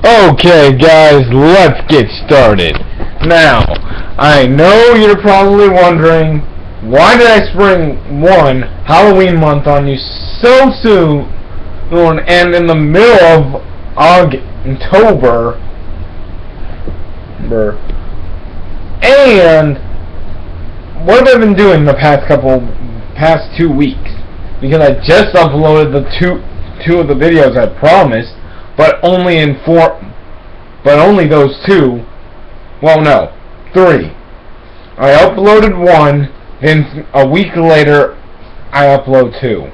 Okay, guys, let's get started. Now, I know you're probably wondering, why did I spring one Halloween month on you so soon and in the middle of October? And what have I been doing the past 2 weeks? Because I just uploaded the two of the videos I promised, but only those two. Well, no, 3. I uploaded 1, then a week later I upload 2.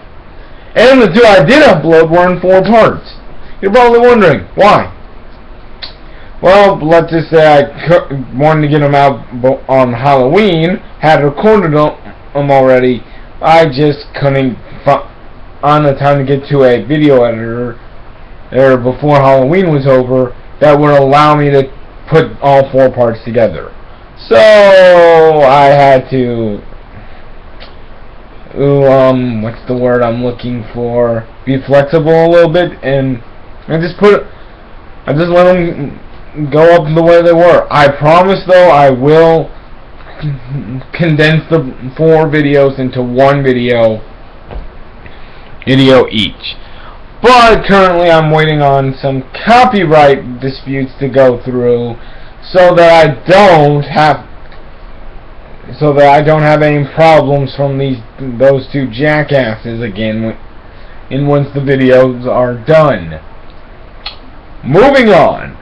And the 2 I did upload were in 4 parts. You're probably wondering, why? Well, let's just say I wanted to get them out on Halloween, had recorded them already. I just couldn't find the time to get to a video editor before Halloween was over that would allow me to put all 4 parts together. So I had to what's the word I'm looking for? Be flexible a little bit, and I just let them go up the way they were. I promise though I will condense the 4 videos into 1 video each. But currently I'm waiting on some copyright disputes to go through so that I don't have any problems from those 2 jackasses again once the videos are done. Moving on.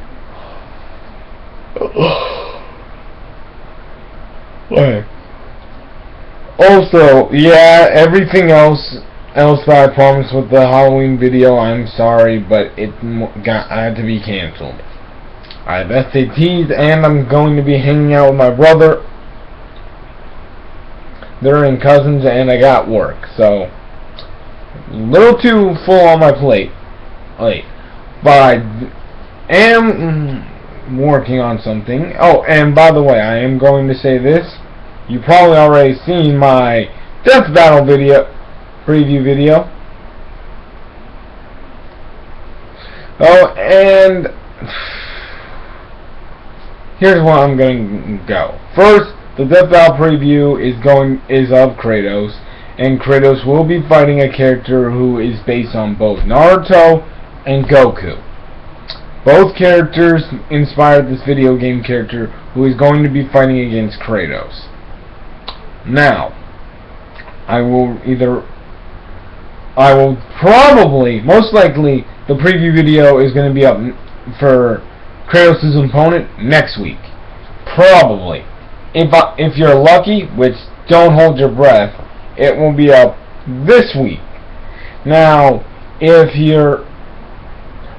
Also, yeah, everything else that I promised with the Halloween video, I'm sorry, but I had to be canceled. I have SATs, and I'm going to be hanging out with my brother. They're in cousins, and I got work, so a little too full on my plate. But I am working on something. Oh, and by the way, I am going to say this. You probably already seen my Death Battle preview video. Oh, and here's where I'm going to go. First, the Death Battle preview is of Kratos, and Kratos will be fighting a character who is based on both Naruto and Goku. Both characters inspired this video game character who is going to be fighting against Kratos. Now, I will probably, most likely, the preview video is going to be up for Kratos' opponent next week. Probably. If you're lucky, which don't hold your breath, it will be up this week. Now, if you're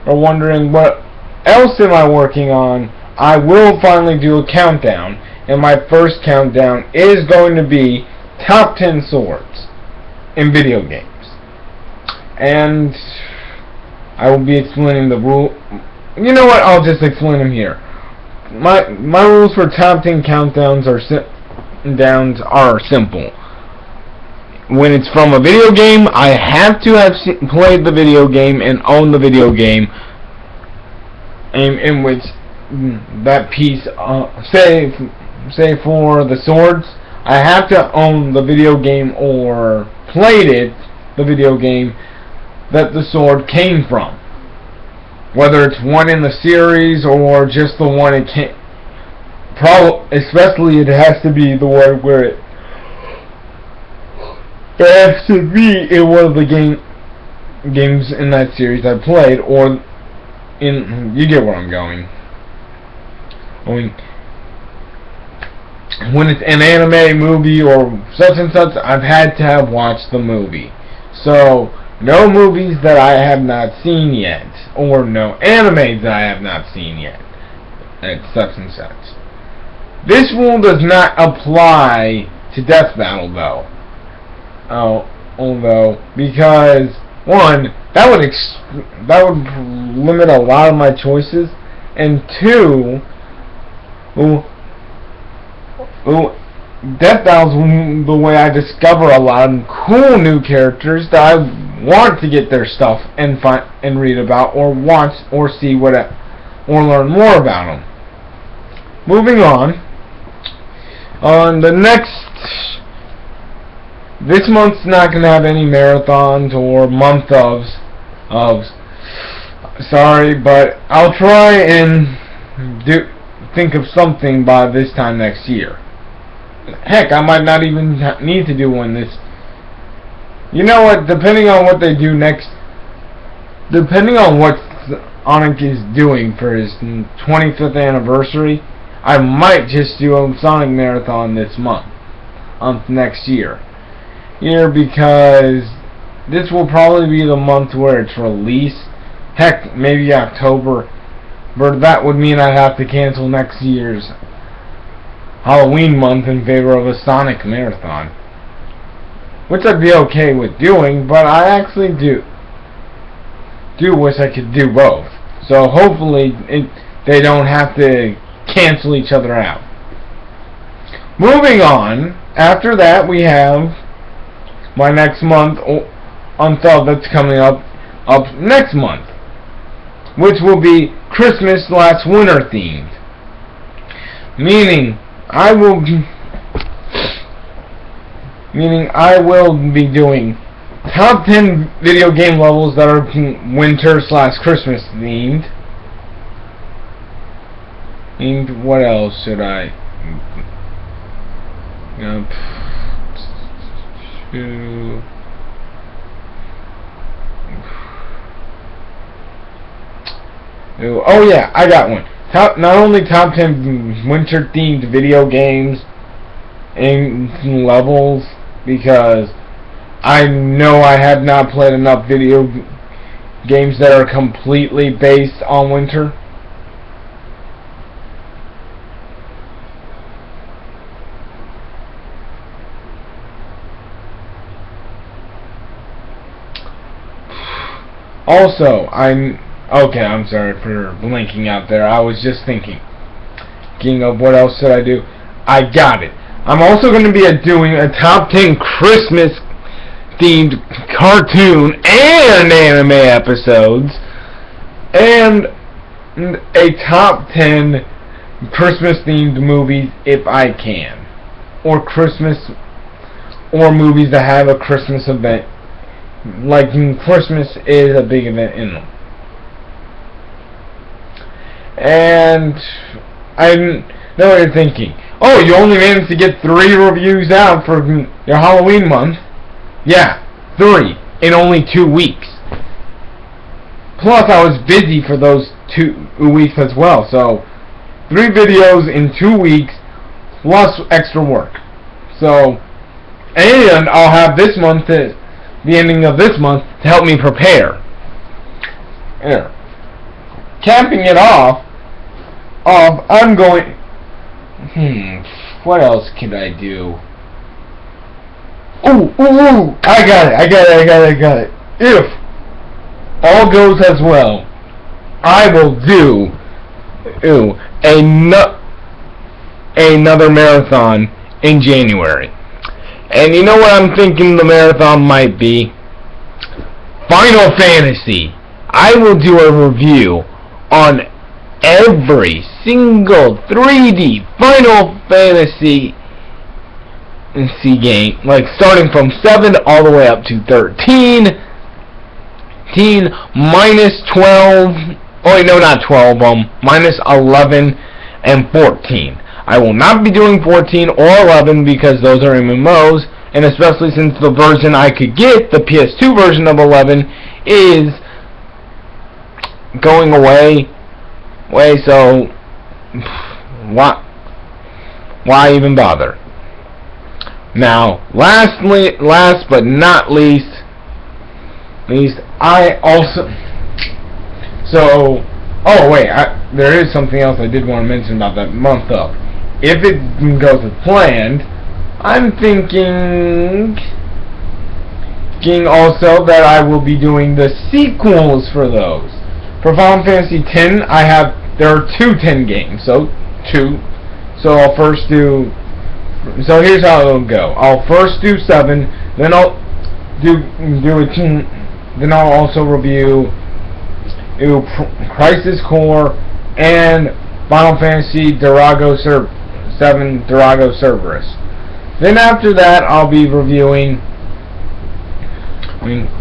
wondering what else am I working on, I will finally do a countdown, and my first countdown is going to be top 10 swords in video games. And I will be explaining the rule. You know what? I'll just explain them here. My rules for top 10 countdowns are simple. When it's from a video game, I have to have played the video game and own the video game in which that piece, say for the swords, I have to own the video game or played the video game that the sword came from. Whether it's one in the series or just the one it came, especially it has to be the one where it has to be in one of the games in that series I played, or you get where I'm going. When it's an anime, movie, or such and such, I've had to have watched the movie. So, no movies that I have not seen yet, or no animes that I have not seen yet, and such and such. This rule does not apply to Death Battle, though. Although, because, 1, that would limit a lot of my choices, and 2, Death Battle's the way I discover a lot of cool new characters that I want to get their stuff and read about, or watch or see what or learn more about them. Moving on the this month's not going to have any marathons or month ofs. Sorry, but I'll try and think of something by this time next year. Heck, I might not even need to do one this. You know what? Depending on what they do next, depending on what Sonic is doing for his 25th anniversary, I might just do a Sonic Marathon this month, next year. Because this will probably be the month where it's released. Heck, maybe October, but that would mean I'd have to cancel next year's Halloween month in favor of a Sonic Marathon, which I'd be okay with doing, but I actually do wish I could do both. So hopefully they don't have to cancel each other out. Moving on, after that we have my next month until that's coming up next month, which will be Christmas/winter themed. Meaning I will be doing top 10 video game levels that are winter/Christmas themed. And what else should I? Oh yeah, I got one. Not only top 10 winter themed video games and levels, because I know I have not played enough video games that are completely based on winter. Also, I'm sorry for blinking out there. I was just thinking of what else should I do. I got it. I'm also going to be doing a top 10 Christmas themed cartoon and anime episodes, and a top 10 Christmas themed movies if I can, or movies that have a Christmas event, like Christmas is a big event in them. And I know what you're thinking. Oh, you only managed to get 3 reviews out for your Halloween month. Yeah, 3 in only 2 weeks. Plus, I was busy for those 2 weeks as well. So, 3 videos in 2 weeks plus extra work. So, and I'll have this month, the ending of this month, to help me prepare. Here. Capping it off, I'm going. What else could I do? Ooh! I got it. If all goes as well, I will do another marathon in January. And you know what I'm thinking the marathon might be? Final Fantasy. I will do a review on every single 3D Final Fantasy game, like starting from 7 all the way up to 13, minus 12, oh wait, no, not 12, minus 11 and 14. I will not be doing 14 or 11 because those are MMOs, and especially since the version I could get, the PS2 version of 11, is going away, so why even bother? Now, last but not least, I also, there is something else I did want to mention about that month though. If it goes as planned, I'm thinking also that I will be doing the sequels for those. For Final Fantasy X, there are 2 10 games, so I'll first do. So here's how it'll go. I'll first do 7, then I'll then I'll also review Crisis Core and Final Fantasy Durago 7 Durago Cerberus. Then after that, I'll be reviewing...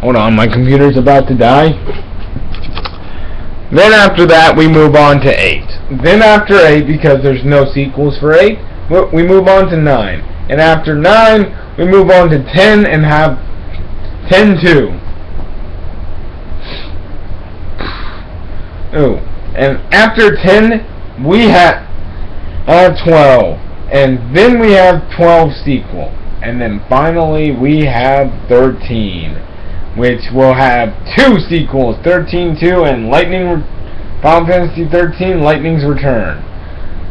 hold on, my computer's about to die. Then after that, we move on to 8. Then after 8, because there's no sequels for 8, we move on to 9. And after 9, we move on to 10 and have 10-2. Oh, and after 10, we have 12. And then we have 12 sequel. And then finally, we have 13. Which will have 2 sequels, 13-2 and Final Fantasy 13, Lightning's Return.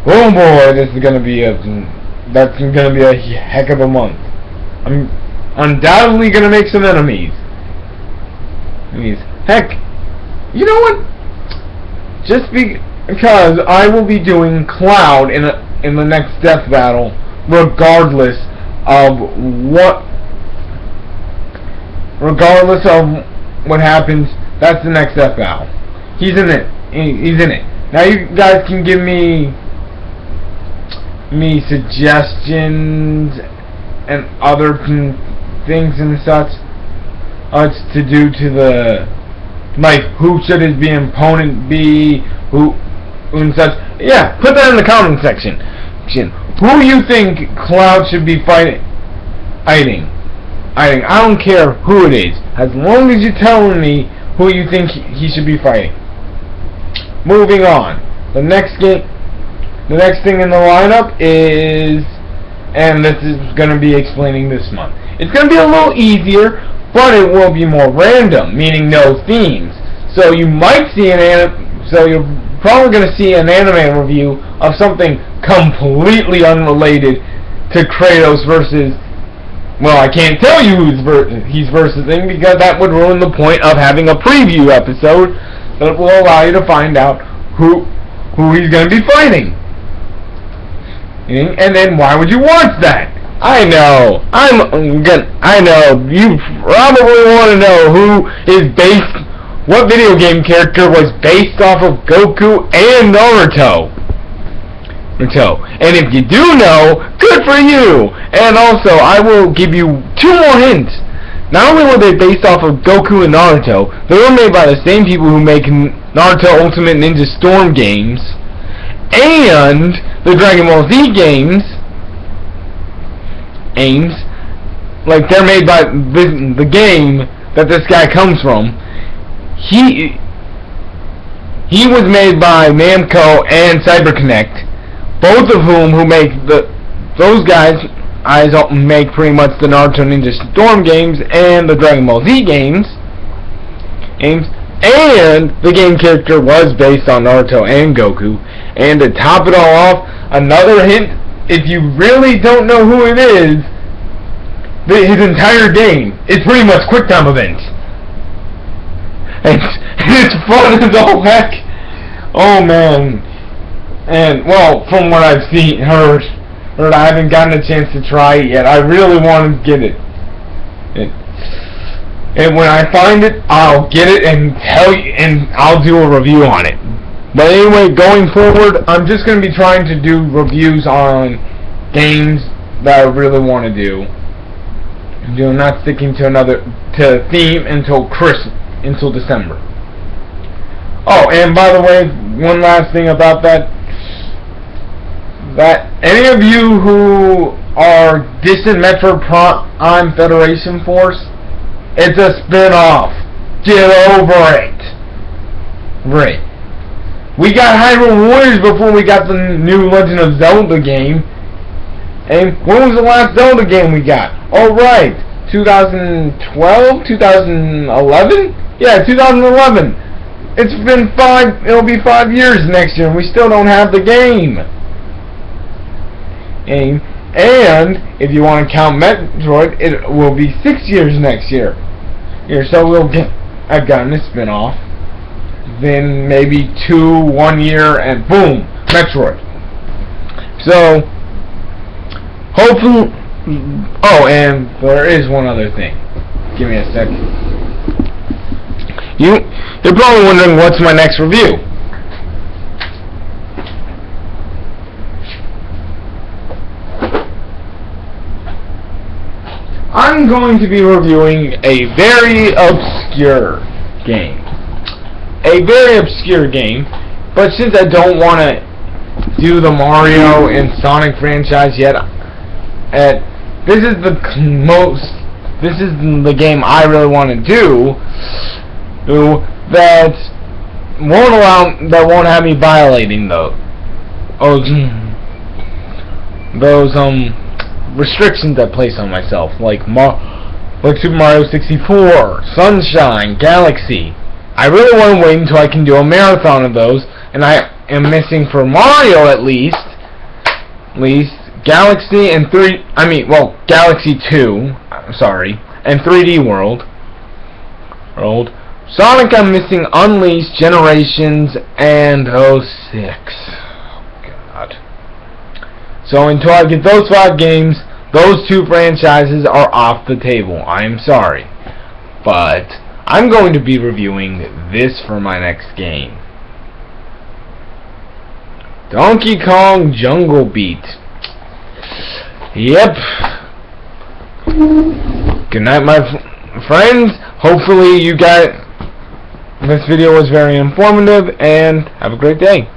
Oh boy, this is gonna be that's gonna be a heck of a month. I'm undoubtedly gonna make some enemies. Heck, you know what? Just because I will be doing Cloud in the next death battle, regardless of what happens, that's the next death battle. He's in it. He's in it. Now you guys can give me suggestions and other things and such to do to the, like, who should his opponent be, who and such. Yeah, put that in the comment section. Who you think Cloud should be fighting? I don't care who it is, as long as you're telling me who you think he should be fighting. Moving on. The next thing in the lineup is, and this is going to be explaining this month. It's going to be a little easier, but it will be more random, meaning no themes. So you might see so you're probably going to see an anime review of something completely unrelated to Kratos versus. Well, I can't tell you he's versus thing, because that would ruin the point of having a preview episode that will allow you to find out who he's going to be fighting. And then why would you watch that? I know. I know. You probably want to know what video game character was based off of Goku and Naruto. And if you do know, good for you! And also, I will give you 2 more hints. Not only were they based off of Goku and Naruto, they were made by the same people who make Naruto Ultimate Ninja Storm games, and the Dragon Ball Z games, like they're made by the game that this guy comes from. He was made by Namco and CyberConnect. Both of whom make those guys make pretty much the Naruto Ninja Storm games and the Dragon Ball Z games, and the game character was based on Naruto and Goku. And to top it all off, another hint: if you really don't know who it is, his entire game is pretty much QuickTime events, and it's fun as all heck. Oh man. And, well, from what I've heard, I haven't gotten a chance to try it yet. I really want to get it. And when I find it, I'll get it and tell you, and I'll do a review on it. But anyway, going forward, I'm just going to be trying to do reviews on games that I really want to do. I'm not sticking to theme until December. Oh, and by the way, one last thing about that any of you who are Distant Metroid Prime Federation Force, it's a spin-off. Get over it. Right. We got Hyrule Warriors before we got the new Legend of Zelda game. And when was the last Zelda game we got? Oh right, 2012, 2011? Yeah, 2011. It'll be 5 years next year and we still don't have the game. And if you want to count Metroid, it will be 6 years next year. So I've gotten a spin-off. Then maybe 1 year, and boom, Metroid. So hopefully. Oh, and there is one other thing. Give me a second. You're probably wondering what's my next review. I'm going to be reviewing a very obscure game. A very obscure game, but since I don't want to do the Mario and Sonic franchise yet, this is the game I really want to do that won't have me violating those restrictions I place on myself, like Super Mario 64, Sunshine, Galaxy. I really want to wait until I can do a marathon of those, and I am missing for Mario at least Galaxy and Galaxy 2, sorry, and 3D World. Sonic, I'm missing Unleashed, Generations, and 06. Oh, God. So until I get those 5 games, those 2 franchises are off the table. I am sorry. But I'm going to be reviewing this for my next game. Donkey Kong Jungle Beat. Yep. Good night, my friends. Hopefully you got this video was very informative, and have a great day.